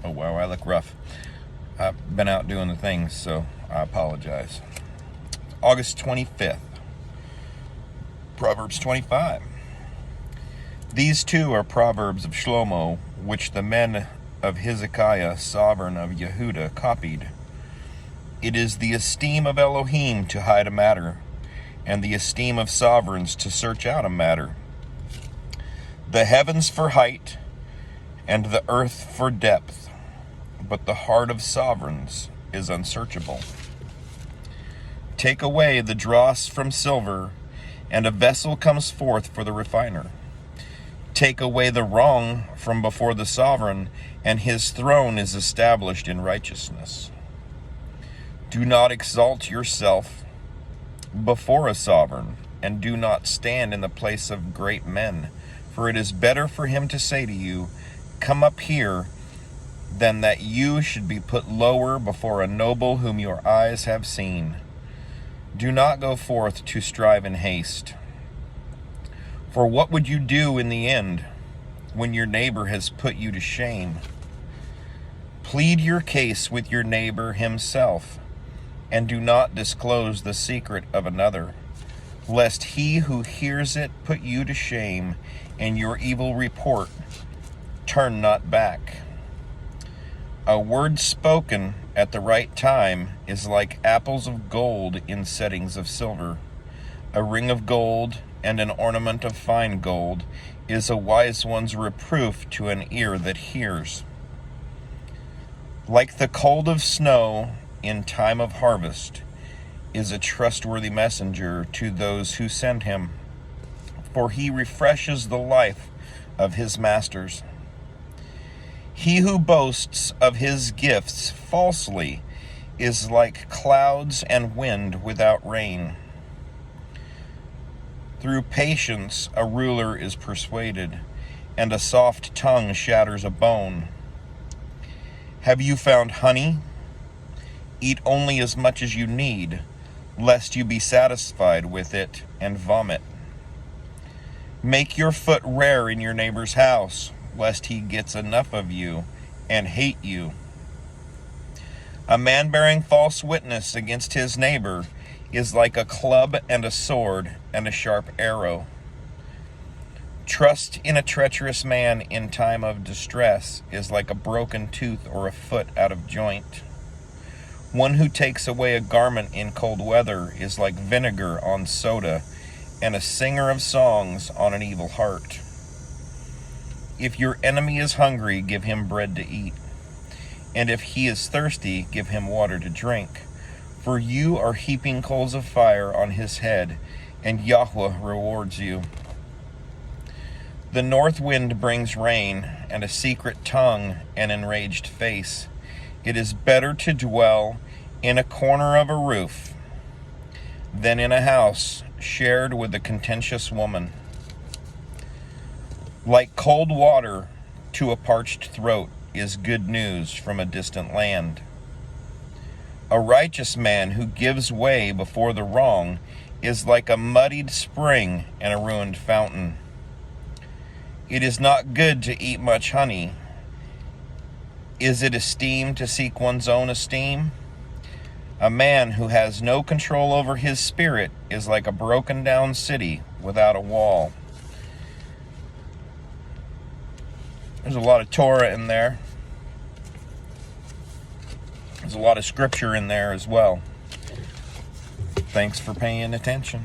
Oh wow, I look rough. I've been out doing the things, so I apologize. August 25th, Proverbs 25. These two are proverbs of Shlomo, which the men of Hezekiah, sovereign of Yehuda, copied. It is the esteem of Elohim to hide a matter, and the esteem of sovereigns to search out a matter. The heavens for height, and the earth for depth, but the heart of sovereigns is unsearchable. Take away the dross from silver, and a vessel comes forth for the refiner. Take away the wrong from before the sovereign, and his throne is established in righteousness. Do not exalt yourself before a sovereign, and do not stand in the place of great men, for it is better for him to say to you, "Come up here," than that you should be put lower before a noble whom your eyes have seen. Do not go forth to strive in haste. For what would you do in the end, when your neighbor has put you to shame? Plead your case with your neighbor himself, and do not disclose the secret of another, lest he who hears it put you to shame, and your evil report turn not back. A word spoken at the right time is like apples of gold in settings of silver. A ring of gold and an ornament of fine gold is a wise one's reproof to an ear that hears. Like the cold of snow in time of harvest is a trustworthy messenger to those who send him, for he refreshes the life of his masters. He who boasts of his gifts falsely is like clouds and wind without rain. Through patience a ruler is persuaded, and a soft tongue shatters a bone. Have you found honey? Eat only as much as you need, lest you be satisfied with it and vomit. Make your foot rare in your neighbor's house, lest he gets enough of you and hate you. A man bearing false witness against his neighbor is like a club and a sword and a sharp arrow. Trust in a treacherous man in time of distress is like a broken tooth or a foot out of joint. One who takes away a garment in cold weather is like vinegar on soda, and a singer of songs on an evil heart. If your enemy is hungry, give him bread to eat, and if he is thirsty, give him water to drink. For you are heaping coals of fire on his head, and Yahweh rewards you. The north wind brings rain, and a secret tongue an enraged face. It is better to dwell in a corner of a roof than in a house shared with a contentious woman. Like cold water to a parched throat is good news from a distant land. A righteous man who gives way before the wrong is like a muddied spring and a ruined fountain. It is not good to eat much honey. Is it esteemed to seek one's own esteem? A man who has no control over his spirit is like a broken down city without a wall. There's a lot of Torah in there. There's a lot of scripture in there as well. Thanks for paying attention.